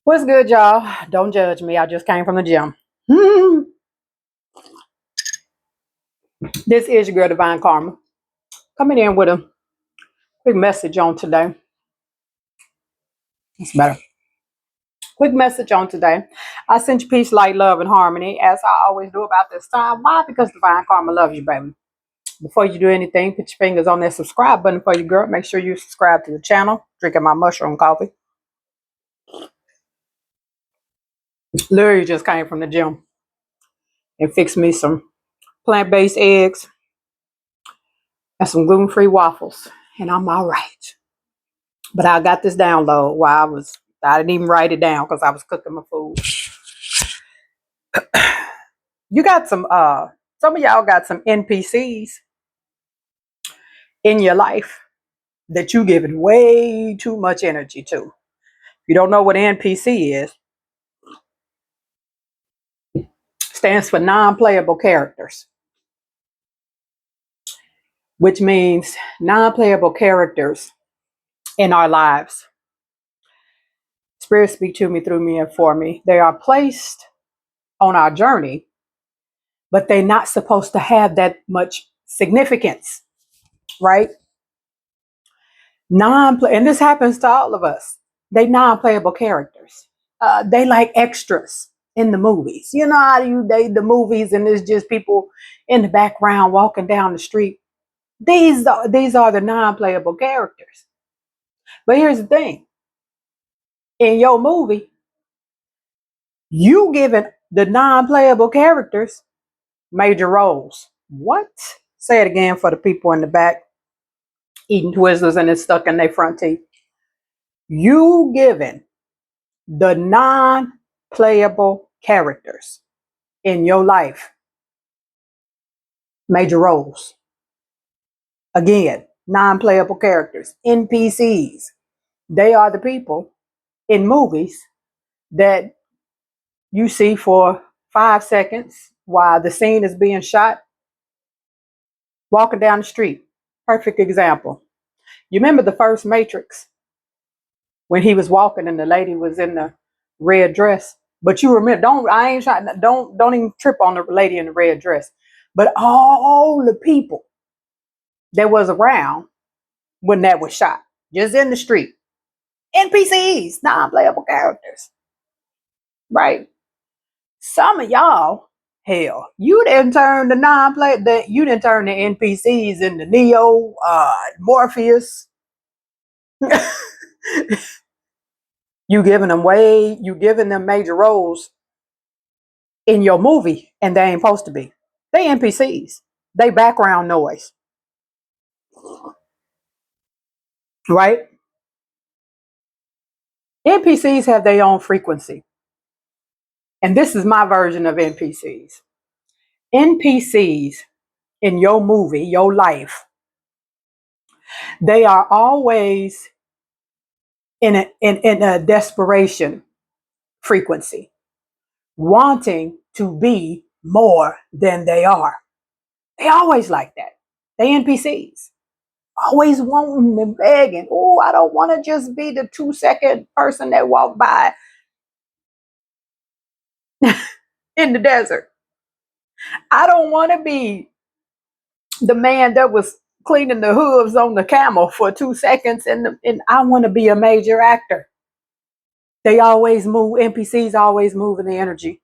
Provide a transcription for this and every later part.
What's good, y'all? Don't judge me. I just came from the gym. This is your girl, Divine Karma. Coming in with a quick message on today. It's better. Quick message on today. I sent you peace, light, love, and harmony, as I always do about this time. Why? Because Divine Karma loves you, baby. Before you do anything, put your fingers on that subscribe button for you, girl. Make sure you subscribe to the channel. Drinking my mushroom coffee. Literally just came from the gym and fixed me some plant-based eggs and some gluten-free waffles, and I'm all right. But I got this download while I didn't even write it down because I was cooking my food. You got some of y'all got some NPCs in your life that you giving way too much energy to. If you don't know what NPC is, stands for non-playable characters, which means non-playable characters in our lives. Spirit speak to me, through me, and for me. They are placed on our journey, but they're not supposed to have that much significance, right? And this happens to all of us. They non-playable characters. They like extras in the movies. You know how the movies and there's just people in the background walking down the street. These are the non-playable characters. But here's the thing. In your movie, you giving the non-playable characters major roles. What? Say it again for the people in the back eating Twizzlers and it's stuck in their front teeth. You giving the non-playable characters in your life major roles. Again, non-playable characters, NPCs. They are the people in movies that you see for 5 seconds while the scene is being shot, walking down the street. Perfect example. You remember the first Matrix when he was walking and the lady was in the red dress? But you remember, don't even trip on the lady in the red dress. But all the people that was around when that was shot, just in the street, NPCs, non-playable characters, right? Some of y'all, hell, you didn't turn the NPCs into Neo, Morpheus. You giving them major roles in your movie, and they ain't supposed to be. They NPCs. They background noise. Right? NPCs have their own frequency. And this is my version of NPCs. NPCs in your movie, your life, they are always in a desperation frequency, wanting to be more than they are. They always like that. They NPCs. Always wanting and begging. Oh, I don't want to just be the 2-second person that walked by in the desert. I don't want to be the man that was cleaning the hooves on the camel for 2 seconds, and I want to be a major actor. They always move, NPCs always move in the energy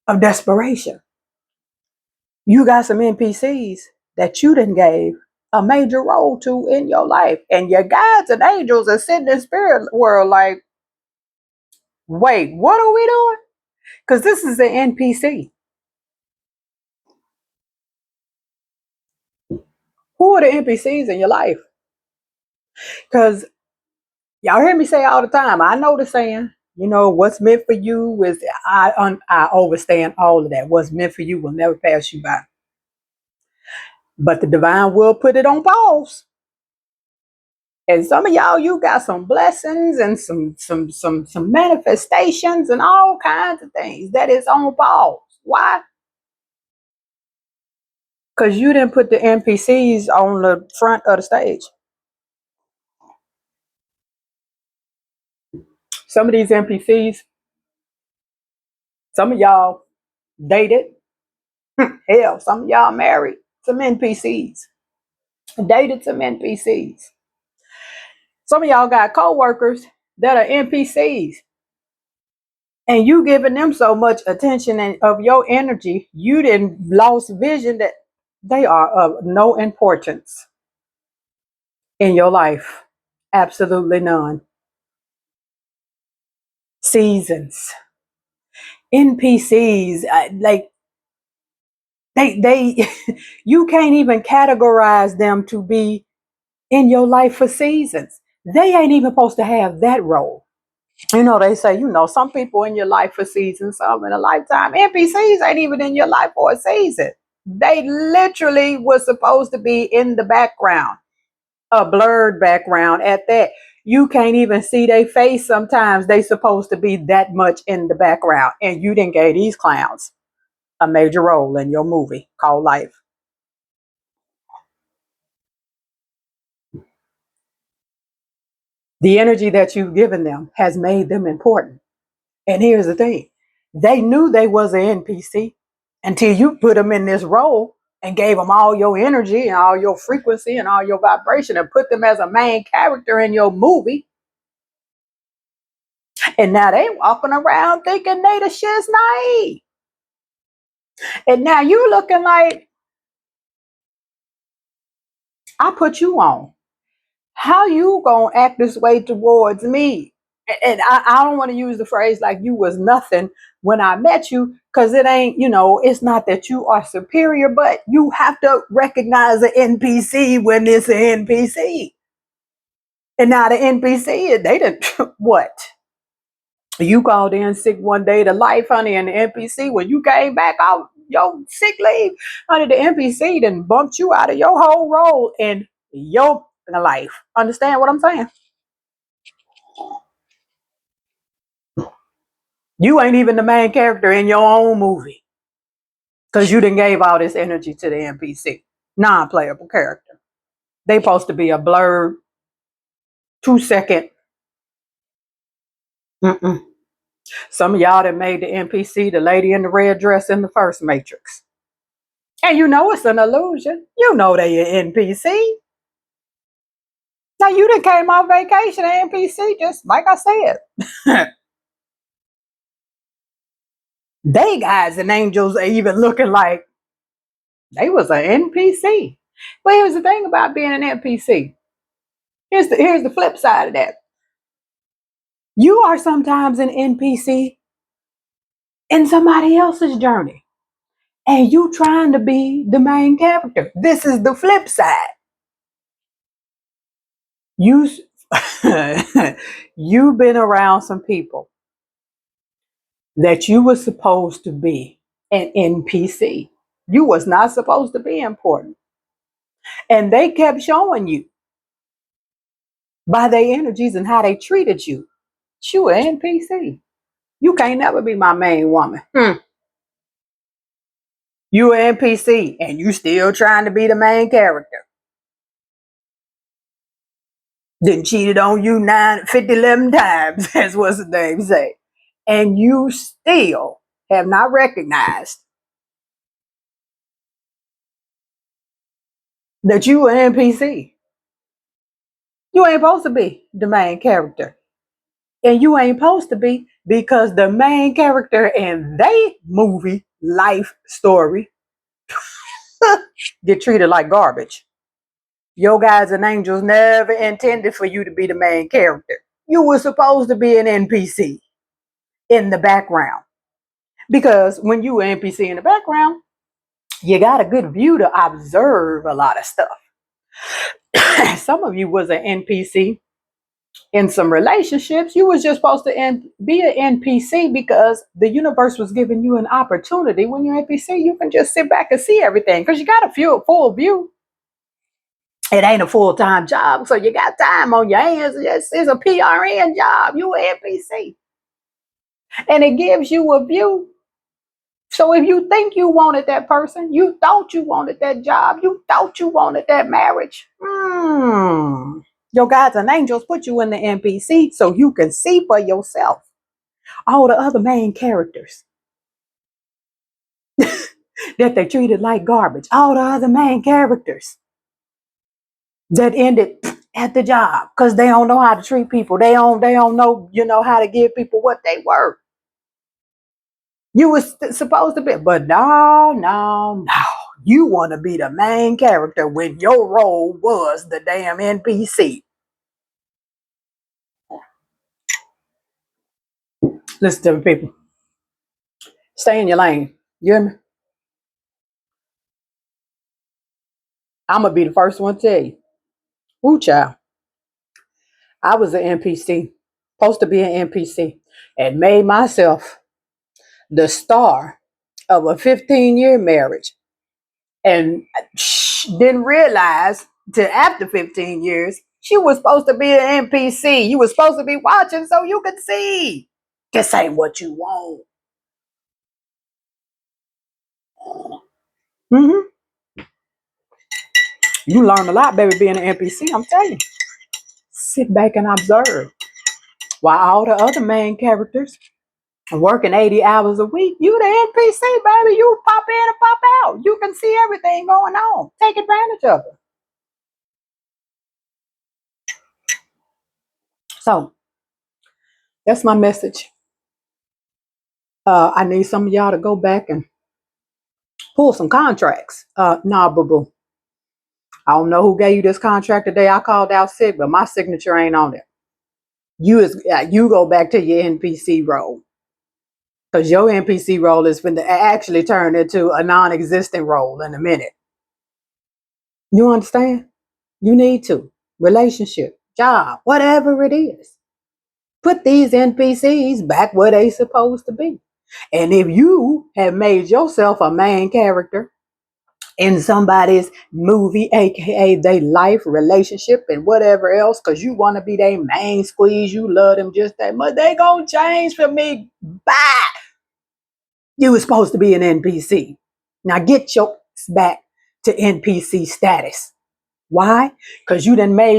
of desperation. You got some NPCs that you done gave a major role to in your life, and your guides and angels are sitting in spirit world like, wait, what are we doing? Because this is an NPC. Who are the NPCs in your life? Because y'all hear me say all the time, I know the saying, what's meant for you is, I understand all of that. What's meant for you will never pass you by. But the divine will put it on pause. And some of y'all, you got some blessings and some manifestations and all kinds of things that is on pause. Why? Because you didn't put the NPCs on the front of the stage. Some of these NPCs, some of y'all dated. Hell, some of y'all married some NPCs. Dated some NPCs. Some of y'all got co-workers that are NPCs. And you giving them so much attention and of your energy, you didn't lost vision that they are of no importance in your life. Absolutely none. Seasons. NPCs, like they you can't even categorize them to be in your life for seasons. They ain't even supposed to have that role. They say, some people in your life for seasons, some in a lifetime. NPCs ain't even in your life for a season. They literally was supposed to be in the background, a blurred background at that. You can't even see their face sometimes. They supposed to be that much in the background. And you didn't give these clowns a major role in your movie called Life. The energy that you've given them has made them important. And here's the thing. They knew they was an NPC until you put them in this role and gave them all your energy and all your frequency and all your vibration and put them as a main character in your movie. And now they walking around thinking they the shiznai. And now you looking like, I put you on. How you gonna act this way towards me? And I don't want to use the phrase like you was nothing when I met you, because it ain't, it's not that you are superior, but you have to recognize an NPC when it's an NPC. And now the NPC, they didn't, what? You called in sick one day to life, honey, and the NPC, when you came back off your sick leave, honey, the NPC then bumped you out of your whole role in your life. Understand what I'm saying? You ain't even the main character in your own movie because you done gave all this energy to the NPC, non-playable character. They supposed to be a blurred 2-second. Mm-mm. Some of y'all that made the NPC the lady in the red dress in the first Matrix. And it's an illusion. They an NPC. Now you done came off vacation, NPC, just like I said. They guys and angels are even looking like they was an NPC. But here's the thing about being an NPC. Here's the flip side of that. You are sometimes an NPC in somebody else's journey, and you trying to be the main character. This is the flip side. You you've been around some people that you were supposed to be an NPC. You was not supposed to be important. And they kept showing you by their energies and how they treated you. You an NPC. You can't never be my main woman. You an NPC and you still trying to be the main character. Then cheated on you 11 times, as what's the name say. And you still have not recognized that you an NPC. You ain't supposed to be the main character. And you ain't supposed to be, because the main character in they movie life story get treated like garbage. Your guys and angels never intended for you to be the main character. You were supposed to be an NPC in the background. Because when you an NPC in the background, you got a good view to observe a lot of stuff. Some of you was an NPC in some relationships. You was just supposed to be an NPC because the universe was giving you an opportunity. When you're NPC, you can just sit back and see everything because you got a full view. It ain't a full-time job, so you got time on your hands. It's a PRN job. You an NPC. And it gives you a view. So if you think you wanted that person, you thought you wanted that job, you thought you wanted that marriage, Your guides and angels put you in the NPC so you can see for yourself all the other main characters that they treated like garbage. All the other main characters that ended at the job because they don't know how to treat people. They don't know, how to give people what they worth. You was supposed to be, but no. You want to be the main character when your role was the damn NPC. Listen to me, people. Stay in your lane. You hear me? I'm gonna be the first one to tell you. Woo, child. I was an NPC, supposed to be an NPC, and made myself the star of a 15-year marriage, and didn't realize till after 15 years she was supposed to be an NPC. You were supposed to be watching so you could see. This ain't what you want. Mm-hmm. You learn a lot, baby, being an NPC. I'm telling you. Sit back and observe. While all the other main characters are working 80 hours a week, you the NPC, baby. You pop in and pop out. You can see everything going on. Take advantage of it. So that's my message. I need some of y'all to go back and pull some contracts. Nah, boo boo. I don't know who gave you this contract today. I called out sick, but my signature ain't on it. You go back to your NPC role because your NPC role is going to actually turn into a non-existent role in a minute. You understand? You need to. Relationship, job, whatever it is. Put these NPCs back where they supposed to be. And if you have made yourself a main character in somebody's movie, aka their life, relationship, and whatever else, because you want to be their main squeeze, you love them just that much, they gonna change for me. Bye. You were supposed to be an NPC. Now get your back to NPC status. Why? Because you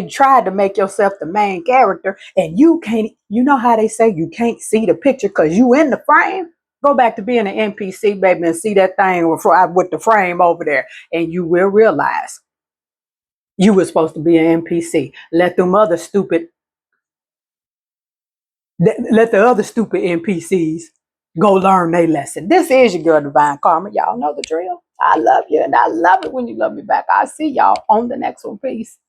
tried to make yourself the main character, and you can't, you know how they say you can't see the picture because you in the frame? Go back to being an NPC, baby, and see that thing with the frame over there, and you will realize you were supposed to be an NPC. Let the other stupid NPCs go learn their lesson. This is your girl, Divine Karma. Y'all know the drill. I love you, and I love it when you love me back. I'll see y'all on the next one. Peace.